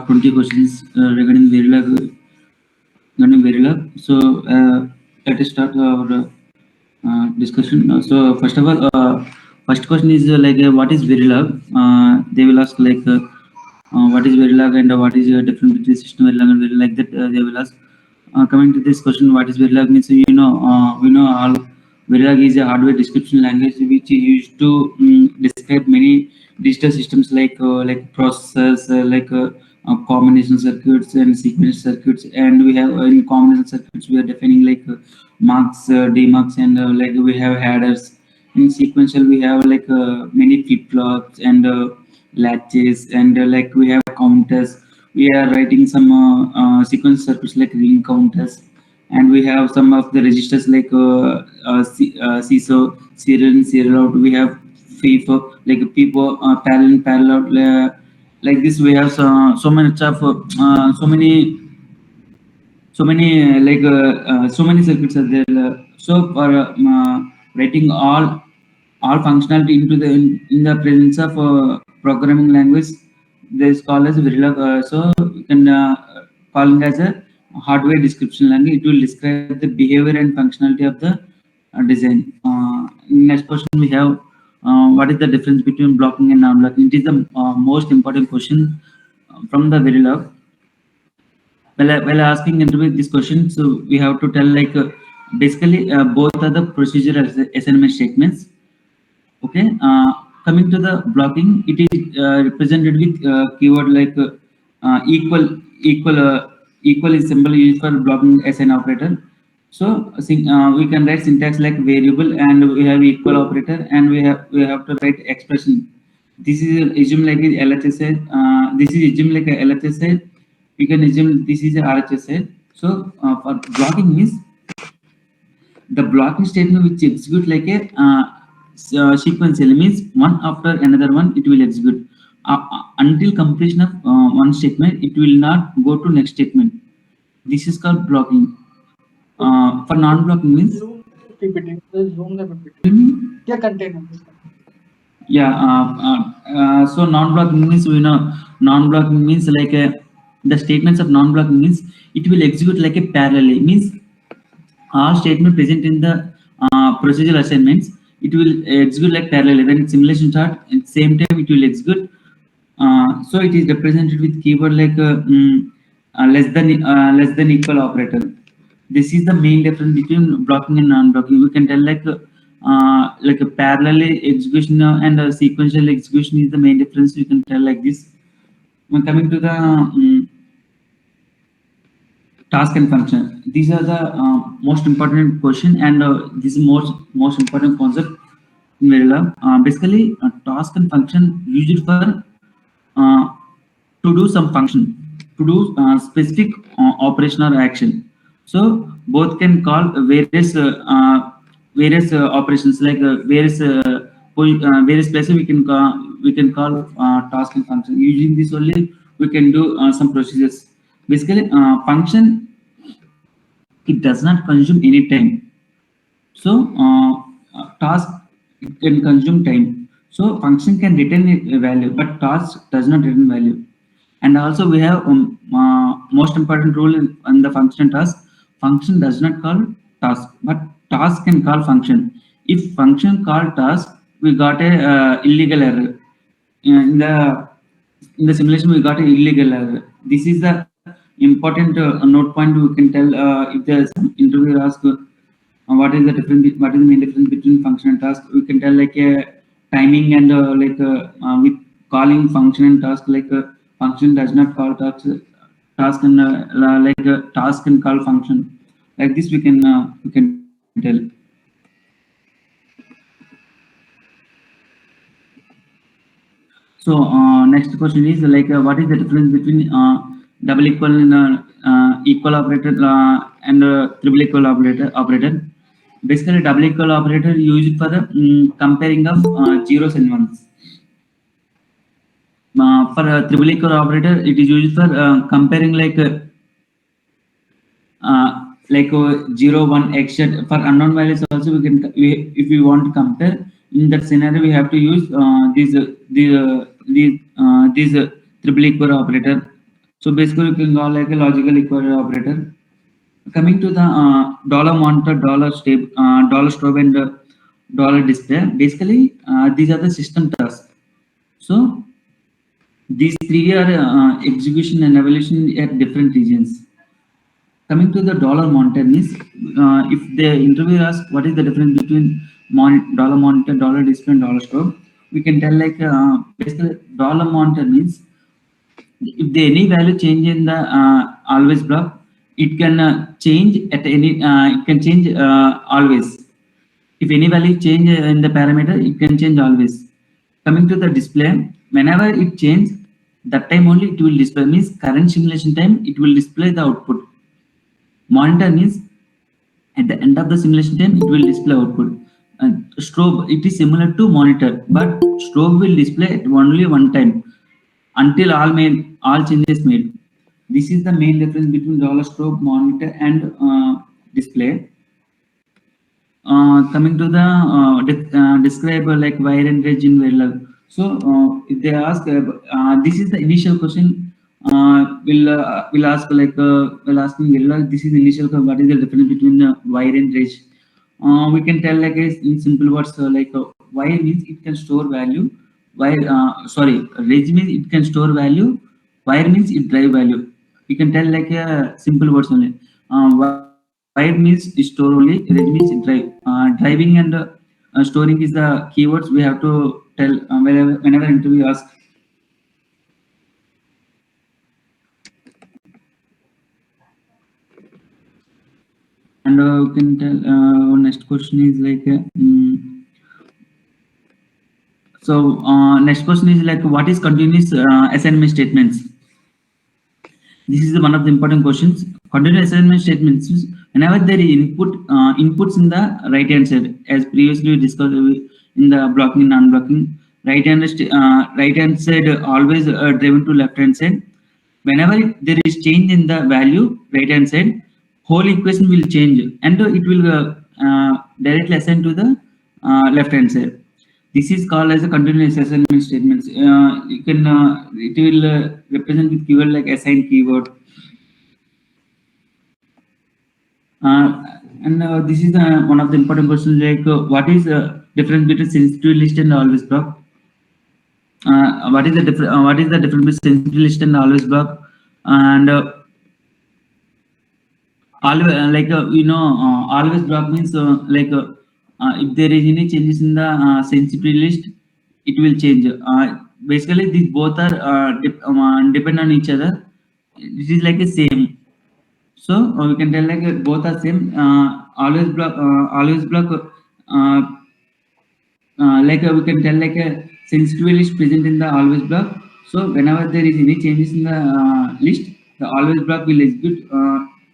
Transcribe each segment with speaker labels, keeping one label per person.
Speaker 1: have 20 questions regarding Verilog. So let us start our discussion. So first of all, first question is what is Verilog? They will ask what is Verilog and what is the difference between system Verilog and Verilog, like that they will ask. Coming to this question, what is Verilog means, we know all. Verilog is a hardware description language which is used to describe many digital systems like processors, combination circuits and sequential circuits. And we have in combination circuits we are defining mux, demux, and we have headers. In sequential we have many flip-flops and latches, and we have counters. We are writing some sequence circuits like ring counters, and we have some of the registers like CISO, serial in, serial out. We have FIFO, like PIPO, parallel in, parallel out. Like this, we have so many so many circuits are there. So for writing all functionality into in the presence of programming language, this is called as Verilog. So you can call it as a hardware description language. It will describe the behavior and functionality of the design. Next question we have, what is the difference between blocking and non-blocking? It is the most important question from the Verilog. While asking interview this question, so we have to tell basically both are the procedural assignment statements. Okay. Coming to the blocking, it is represented with keyword like equal is symbol used for blocking as an operator. So we can write syntax like variable, and we have equal operator, and we have to write expression. This is assume like a LHSA. This is assume like a LHSA. You can assume this is a RHSA. So for blocking means the blocking statement which execute like a sequential, means one after another one it will execute until completion of one statement. It will not go to next statement. This is called blocking. For non-blocking means so non-blocking means, we know non-blocking means the statements of non-blocking means it will execute like a parallel, means all statement present in the procedural assignments, it will execute like parallel. When simulation start, at the same time it will execute. So it is represented with keyword like less than equal operator. This is the main difference between blocking and non-blocking. We can tell like a parallel execution and a sequential execution is the main difference. You can tell like this. When coming to the task and function, these are the most important question, and this is most important concept in Verilog. Basically, task and function used for to do some function, to do specific operation or action. So both can call various operations, like various places we can call task and function. Using this only we can do some procedures. Basically, function, it does not consume any time. So task, it can consume time. So function can return a value, but task does not return value. And also we have most important rule in the function task. Function does not call task, but task can call function. If function call task, we got a illegal error. In the simulation we got an illegal error. This is the important note point. We can tell if the interviewer asks what is the difference, what is the main difference between function and task. We can tell like a timing and with calling function and task, function does not call task and task can call function. Like this we can tell. So next question is what is the difference between double equal and equal operator and triple equal operator. Basically, double equal operator used for the comparing of zeros and ones. For a triple equal operator, it is used for comparing 0, 1, etc. For unknown values also we can, if we want to compare, in that scenario we have to use these triple equal operator So basically, you can call like a logical equal operator. Coming to the dollar monitor, dollar strobe, and dollar display. Basically, these are the system tasks. So these three are execution and evaluation at different regions. Coming to the dollar monitor means, if the interviewer asks what is the difference between dollar monitor, dollar display, and dollar strobe, we can tell like basically dollar monitor means if the any value change in the always block, it can change at any it can change always. If any value change in the parameter, it can change always. Coming to the display, whenever it change, that time only it will display, means current simulation time it will display the output. Monitor means at the end of the simulation time it will display output. And strobe, it is similar to monitor, but strobe will display at only one time until all changes made. This is the main difference between dollar strobe, monitor, and display. Coming to the describe like wire and range in Verilog. So if they ask, this is the initial question. Will ask like will asking Verilog. This is the initial. What is the difference between wire and range? We can tell like in simple words like wire means it can store value. Wire range means it can store value. Wire means it drive value. We can tell like a simple words only. Wire means store only, range means drive. Driving and storing is the keywords we have to tell whenever interview asks. And we can tell next question is like next question is like what is continuous assignment statements? This is one of the important questions. Continuous assignment statements, whenever there is inputs in the right hand side, as previously discussed in the blocking and non-blocking, right hand side always driven to left hand side. Whenever there is change in the value right hand side, whole equation will change and it will directly assign to the left hand side. This is called as a continuous assignment statements. You can it will represent with keyword like assign keyword. And this is one of the important questions like what is the difference between sensitive list and always block? What is the difference between sensitive list and always block? And always always block means if there is any changes in the sensitivity list, it will change. Basically, these both are depend on each other. This is like a same. So we can tell like both are same. Always block. We can tell like a sensitivity list present in the always block. So whenever there is any changes in the list, the always block will execute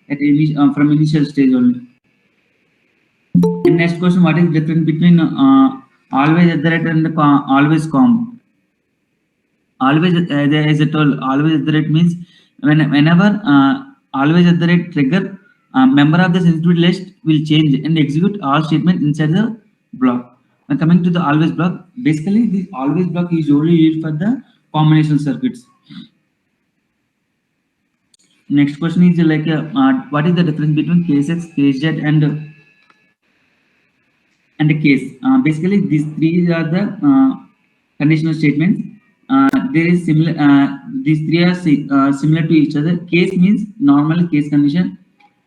Speaker 1: at from initial stage only. And next question, what is difference between always at the rate and always comp? Always as I told, always at the rate means whenever always at the rate trigger, member of the sensitivity list will change and execute all statements inside the block. Now coming to the always block, basically this always block is only used for the combinational circuits. Next question is like what is the difference between KSX, KSZ, and a case? Basically, these three are the conditional statements. There is similar. These three are similar to each other. Case means normal case condition.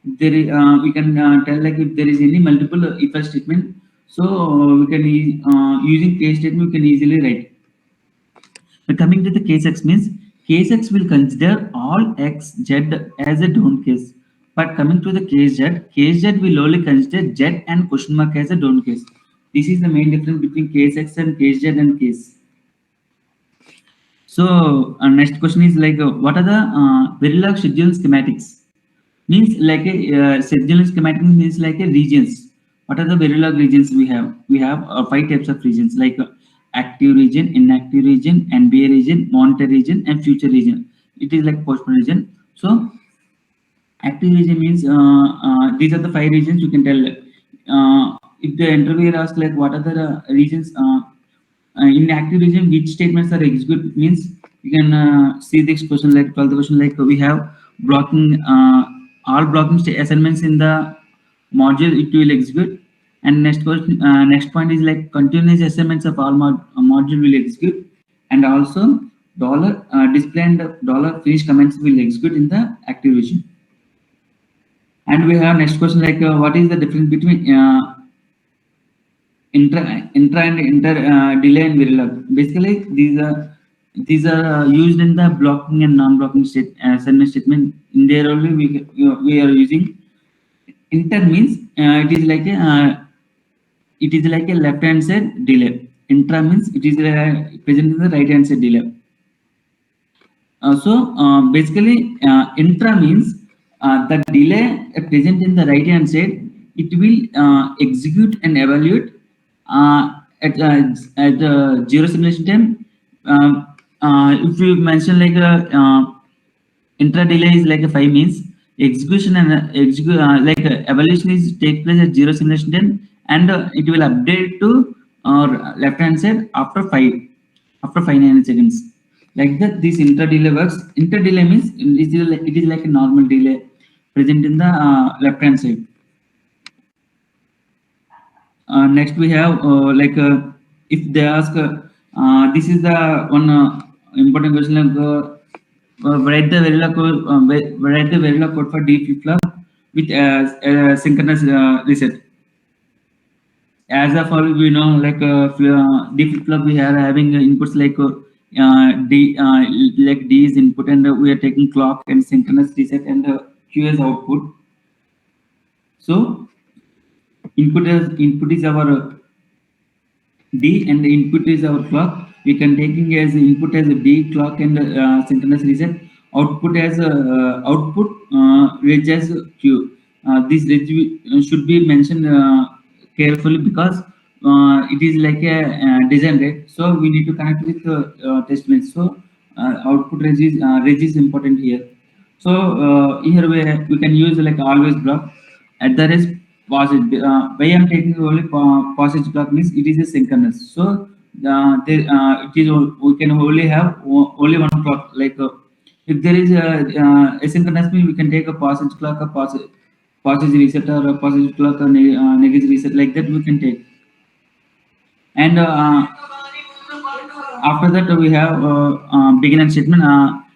Speaker 1: There is, we can tell like if there is any multiple if-else statement. So we can using case statement we can easily write. But coming to the case X means case X will consider all X Z as a don't case. But coming to the case Z will only consider Z and question mark as a don't case. This is the main difference between case X and case Z and case. So next question is like what are the Verilog schedule schematics? Means like a schedule schematic means like a regions. What are the Verilog regions we have? We have 5 types of regions like active region, inactive region, NBA region, monitor region, and future region. It is like postponed region. So active region means these are the 5 regions. You can tell if the interviewer asks like what are the regions in active region, which statements are executed means You can see this question like 12th question, like we have blocking all blocking assignments in the module it will execute. And next question, next point is like continuous assignments of all module will execute, and also dollar display and dollar finish comments will execute in the activation. And we have next question like what is the difference between intra and inter delay and Verilog? Basically, these are used in the blocking and non-blocking assignment statement. In there only we are using inter means it is like a left hand side delay. Intra means it is present in the right hand side delay. Basically, intra means the delay present in the right hand side. It will execute and evaluate at zero simulation time. If you mention like a intra delay is like a 5 means execution and evaluation is take place at zero simulation time, and it will update to our left hand side after 5 nanoseconds. Like that, this inter delay works. Inter delay means it is like a normal delay present in the left hand side. Next we have if they ask this is the one important question like write the Verilog code write the Verilog code for D flip-flop with synchronous reset. As of all we know, like D flip-flop we are having inputs like D like D is input, and we are taking clock and synchronous reset, and Q is output. So input is our D and the input is our clock. We can taking as input as a D clock and synchronous reset. Output as output reg as Q. This reg should be mentioned carefully because it is like a design, right? So we need to connect with test bench. So output reg is important here. So here we can use like always block at the rest passage. Why I'm taking only passage block means it is a synchronous. So it is we can only have only one clock. Like if there is a asynchronous means we can take a passage clock, a passage reset, or a passage clock, or negative reset, like that we can take. And after that we have begin and statement.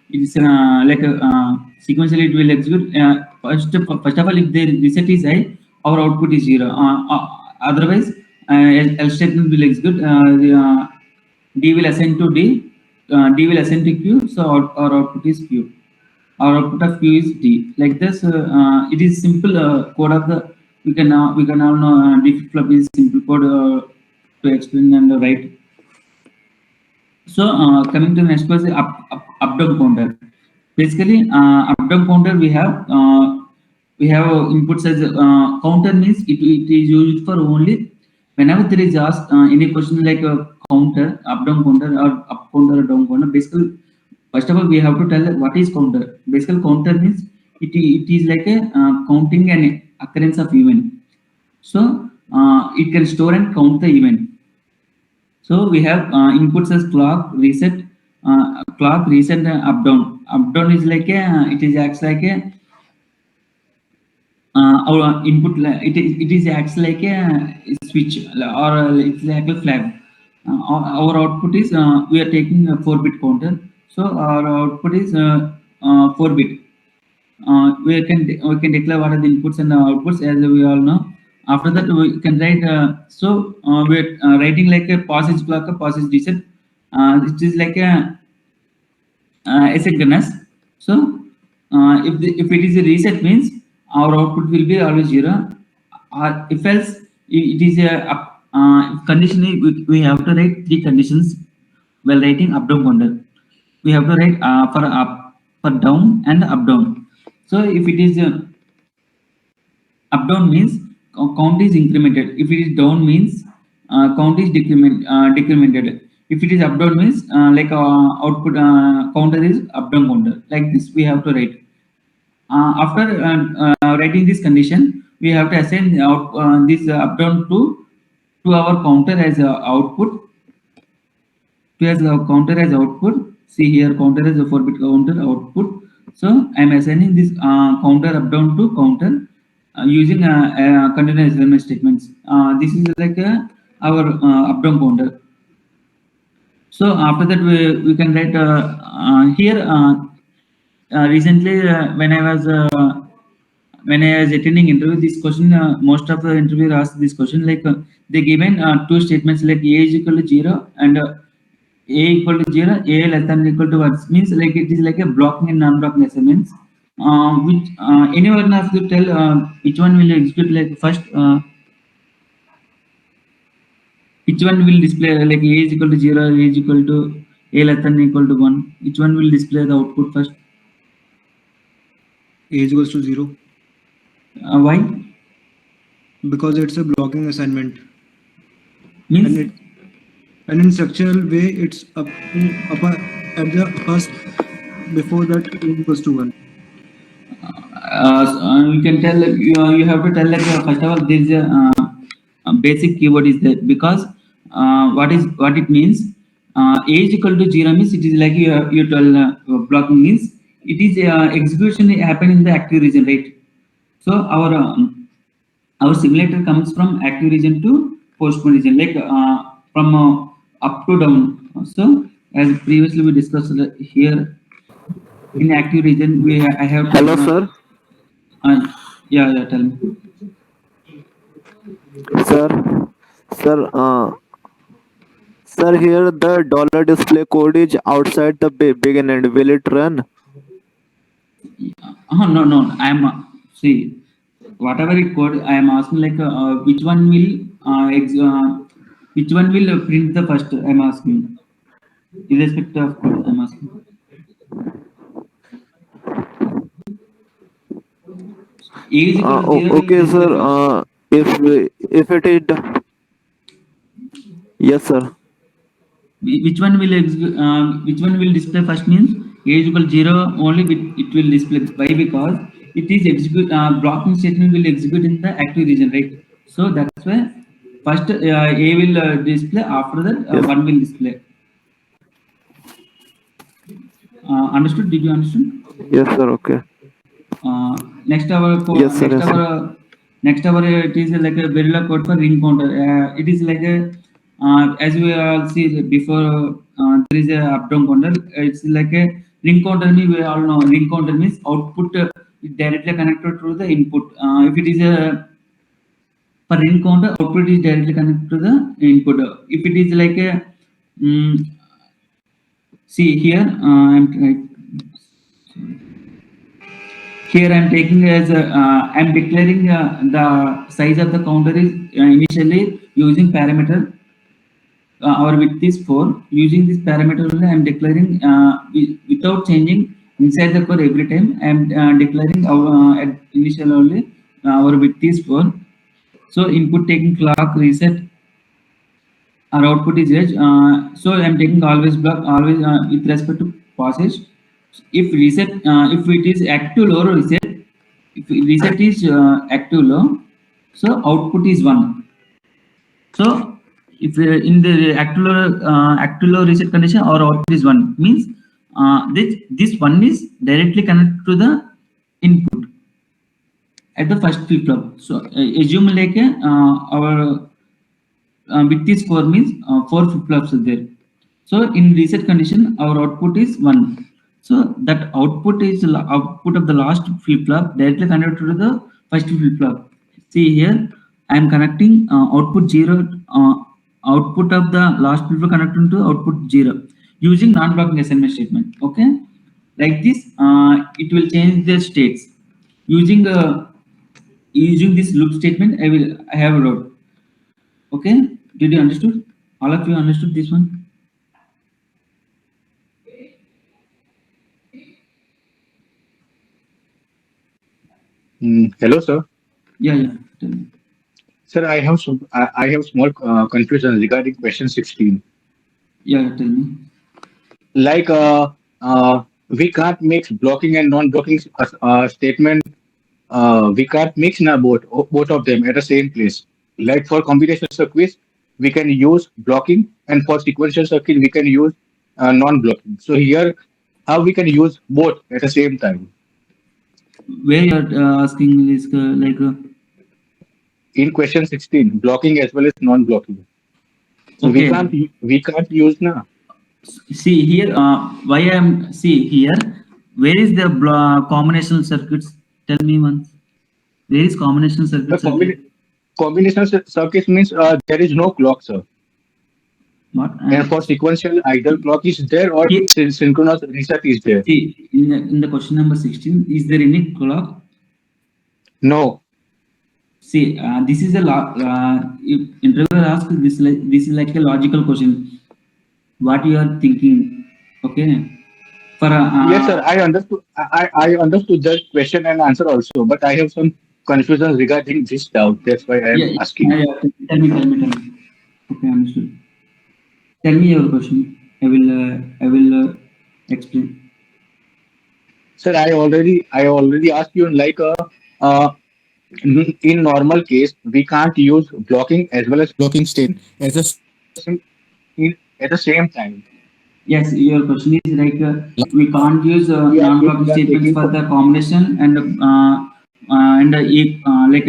Speaker 1: It is like sequentially it will execute. First of all, if the reset is high, our output is 0. Otherwise, else statement will execute. D will assign to D. D will assign to Q. So our output is Q. Our output of Q is D. Like this, it is simple code of the. We can all know D flip-flop is simple code to explain and write. So coming to the next question, up down counter. Basically, up down counter we have inputs as counter means it is used for only whenever there is asked any question like a counter, up down counter or up counter or down counter. Basically, first of all we have to tell what is counter. Basically, counter means it is like a counting an occurrence of event. So it can store and count the event. So we have inputs as clock, reset, and up down. Up down is like it is acts like a our input. It is acts like a switch, or it's like a flag. Our output is we are taking a 4-bit counter. So our output is 4-bit. We can declare what are the inputs and the outputs, as we all know. After that we can write we're writing like a passage clock, a passage reset. It is like a asynchronous. So if it is a reset means our output will be always 0. If else it is a condition, we have to write 3 conditions while writing up down counter. We have to write for up, for down, and up down. So if it is up down means count is incremented. If it is down means count is decremented. If it is up down means like output counter is up down counter. Like this we have to write. After writing this condition, we have to assign this up down to our counter as output. To as counter as output, See here, counter is a 4-bit counter output. So I'm assigning this counter up down to counter using continuous element statements. This is like our up down counter. So after that, we can write here. Recently, when I was attending interview, this question, most of the interviewer asked this question, like they given two statements like a is equal to 0 and a equal to 0, a less than or equal to what means like it is like a blocking and non-blocking assignments. Which anyone has to tell which one will execute like first. Which one will display like a is equal to 0, a is equal to a less than or equal to 1. Which one will display the output first?
Speaker 2: A is equals to 0.
Speaker 1: Why?
Speaker 2: Because it's a blocking assignment.
Speaker 1: Means
Speaker 2: and in structural way, it's up at the first before that a equals to 1.
Speaker 1: you can tell you have to tell like first of all there is a basic keyword is there because what it means a is equal to 0 means it is like you tell blocking means it is execution happen in the active region, right? So our simulator comes from active region to postponed region, like from up to down. So as previously we discussed here in active region I have to
Speaker 3: Hello, sir.
Speaker 1: yeah, tell me.
Speaker 3: Sir, sir, sir, here the dollar display code is outside the begin and will it run?
Speaker 1: No, I'm see whatever it code I am asking like which one will print the first. I'm asking irrespective of code. I'm asking. A is equal to 0 will
Speaker 3: Okay,
Speaker 1: display
Speaker 3: sir.
Speaker 1: first.
Speaker 3: If it is, yes, sir.
Speaker 1: Which one will which one will display first means a is equal to 0 only it will display. Why? Because it is execute blocking statement will execute in the active region, right? So that's why first a will display, after that
Speaker 3: Yes.
Speaker 1: 1 will display. Understood? Did you understand?
Speaker 3: Yes, sir. Okay.
Speaker 1: Next our
Speaker 3: Yes, sir. Yes, sir.
Speaker 1: next our it is like a Verilog code for ring counter. It is like a as we all see before there is a up down counter. It's like a ring counter. We all know ring counter means output is directly connected to the input. If it is a for ring counter, output is directly connected to the input. If it is like a see here here I'm taking as I'm declaring the size of the counter is initially using parameter our width is 4. Using this parameter only I'm declaring without changing inside the code every time. I'm declaring our at initial only our width is 4. So input taking clock reset, our output is edge. So I'm taking always block always with respect to passage. If reset if it is active low reset, if reset is active low, so output is 1. So if in the active low reset condition our output is 1 means this 1 is directly connected to the input at the first flip flop. So assume like our width is 4 means 4 flip flops are there. So in reset condition our output is 1. So that output is output of the last flip flop directly connected to the first flip flop. See here I am connecting output 0 output of the last flip flop connected to output 0 using non-blocking assignment statement. Okay, like this it will change the states using using this loop statement. I have wrote. Okay, did you understood? All of you understood this one?
Speaker 4: Hello, sir.
Speaker 1: Yeah. Tell me.
Speaker 4: Sir, I have small confusion regarding question 16.
Speaker 1: Yeah, tell me.
Speaker 4: Like, we can't mix blocking and non-blocking statement. We can't mix now both of them at the same place. Like for combinational circuits, we can use blocking, and for sequential circuit, we can use non-blocking. So here, how we can use both at the same time.
Speaker 1: Where you are asking is
Speaker 4: In question 16, blocking as well as non-blocking. So
Speaker 1: okay.
Speaker 4: we can't use now.
Speaker 1: See here, why I'm see here. Where is the combinational circuits? Tell me once. Where is combinational
Speaker 4: The
Speaker 1: circuits again?
Speaker 4: combinational circuit means there is no clock, sir.
Speaker 1: What?
Speaker 4: And for sequential, either clock is there or
Speaker 1: Here,
Speaker 4: synchronous reset is there.
Speaker 1: see in the question number 16, is there any clock?
Speaker 4: No.
Speaker 1: See, this is a if interviewer asks this is like a logical question. What you are thinking? Okay. For
Speaker 4: Yes, sir. I understood the question and answer also, but I have some confusion regarding this doubt. That's why I
Speaker 1: yeah,
Speaker 4: am asking.
Speaker 1: tell me. Okay, understood. Tell me your question. I will explain.
Speaker 4: Sir, I already asked you uh in normal case we can't use blocking as well as blocking state at the same time.
Speaker 1: Yes, your question is like we can't use
Speaker 4: If
Speaker 1: non-blocking
Speaker 4: we are
Speaker 1: statements
Speaker 4: taking
Speaker 1: for the combination and like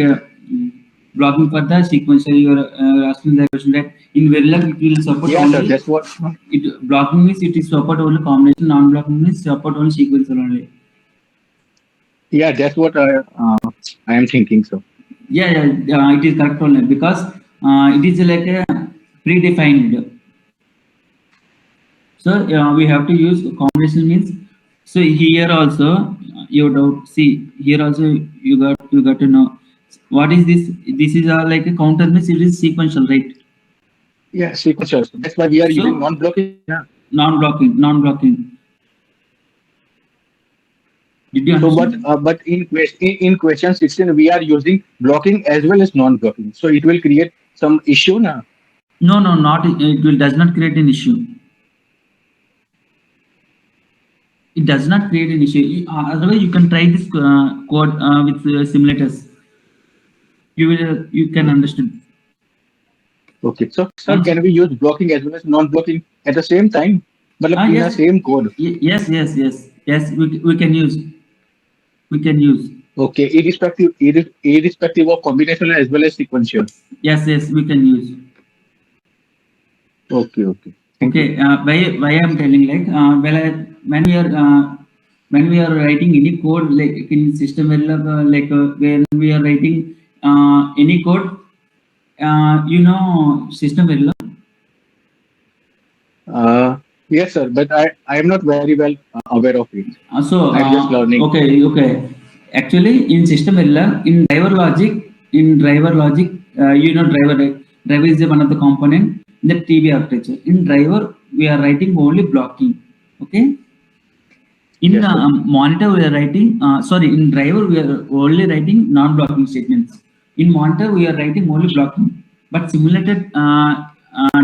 Speaker 1: blocking for the sequential. You are asking the question that in Verilog it will support
Speaker 4: yeah, sir.
Speaker 1: only
Speaker 4: That's what.
Speaker 1: it blocking means it is support only combination, non-blocking means support only sequential only.
Speaker 4: Yeah, that's what I am thinking. So
Speaker 1: Yeah, it is correct only because it is like a predefined. So we have to use combination means. So here also you doubt. See here also you got to know what is this. This is like a counter means it is sequential, right?
Speaker 4: yeah, sequential. So that's why we are using
Speaker 1: So
Speaker 4: non-blocking. Yeah.
Speaker 1: non-blocking. Did you
Speaker 4: So, but
Speaker 1: understand?
Speaker 4: in question 16, we are using blocking as well as non-blocking. So it will create some issue now.
Speaker 1: No, not it will does not create an issue. It does not create an issue. Otherwise, you can try this code with simulators. You can understand.
Speaker 4: Okay. So, sir,
Speaker 1: Once
Speaker 4: can we use blocking as well as non-blocking at the same time? But in the
Speaker 1: yes,
Speaker 4: same code.
Speaker 1: yes. We can use.
Speaker 4: Okay. Irrespective of combination as well as sequential.
Speaker 1: Yes, we can use.
Speaker 4: Okay. Okay. Thank you.
Speaker 1: Okay. Why I'm telling like when we are writing any code like in system when we are writing any code, system Verilog.
Speaker 4: Yes, sir. But I am not very well aware of it. I'm just learning.
Speaker 1: Okay. Actually, in system Verilog, in driver logic, driver, right? Driver is one of the component in the TB architecture. In driver, we are writing only blocking. Okay. In
Speaker 4: Yes, sir.
Speaker 1: monitor, we are writing. Sorry, in driver, we are only writing non-blocking statements. In monitor, we are writing only blocking. But simulated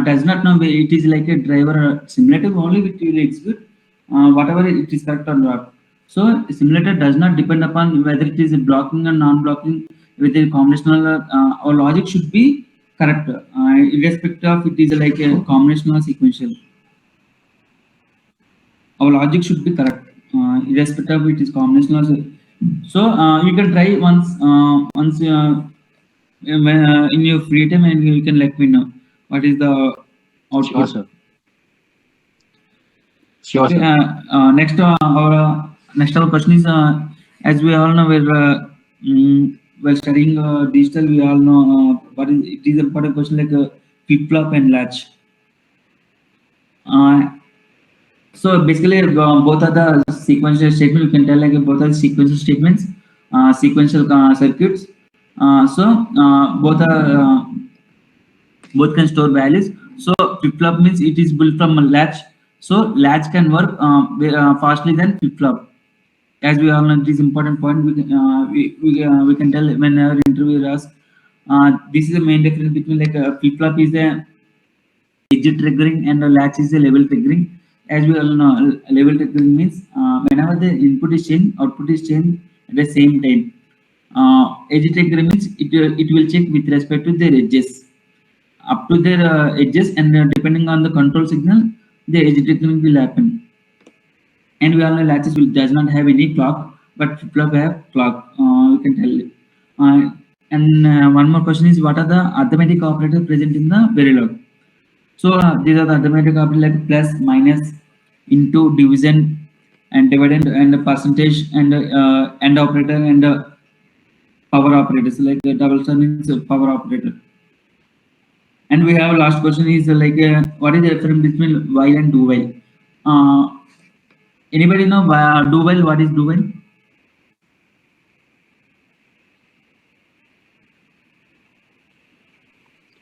Speaker 1: does not know where it is like a driver simulated only which will execute whatever it is correct or not. So simulator does not depend upon whether it is blocking or non-blocking with a combinational. Our logic should be correct, irrespective of it is like a combinational or sequential. Our logic should be correct, irrespective of it is combinational. So you can try once in your free time, and you can let me know what is the
Speaker 4: Sure,
Speaker 1: output.
Speaker 4: sir. Sure,
Speaker 1: Okay.
Speaker 4: sir.
Speaker 1: Next our question is as we all know we're studying digital. We all know what is it is important question like flip flop and latch. Uh, So basically, both are the sequential statement. You can tell like both are the sequential statements, sequential circuits. Both can store values. So flip flop means it is built from a latch. So latch can work fastly than flip flop. As we all know, this important point. We can tell when our interviewer asks. This is the main difference between like a flip flop is a digit triggering and the latch is a level triggering. As we all know, level triggering means whenever the input is changed, output is changed at the same time. Edge triggering means it will check with respect to their edges up to their edges, and depending on the control signal, the execution will happen. And we all know latches will does not have any clock, but flip-flop have clock. You can tell it. And one more question is, what are the arithmetic operators present in the Verilog? So these are the arithmetic operators like plus, minus, into, division, and dividend, and percentage, and and operator, and power operators like double sum means power operator. And we have last question is what is the difference between while and do while? Anybody know do while? What is do while?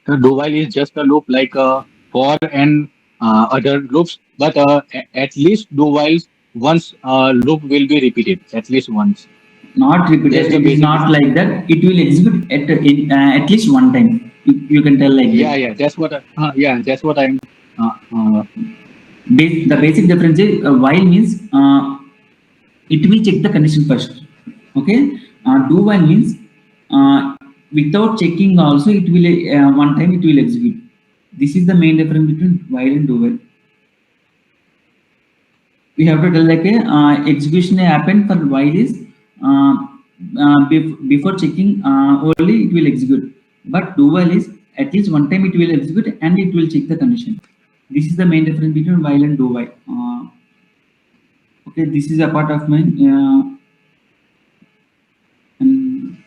Speaker 4: The do while is just a loop like for and other loops, but at least do while once loop will be repeated at least once.
Speaker 1: Not repeated.
Speaker 4: That's the
Speaker 1: It is
Speaker 4: basic
Speaker 1: not like that. It will execute at least one time. You can tell like
Speaker 4: Yeah,
Speaker 1: that.
Speaker 4: yeah, that's what. That's what I'm.
Speaker 1: The basic difference is while means it will check the condition first. Okay. Do while means without checking also it will one time it will execute. This is the main difference between while and do while. We have to tell like a execution happen for while is before checking only it will execute, but do while is at least one time it will execute and it will check the condition. This is the main difference between while and do while. Okay, this is a part of my and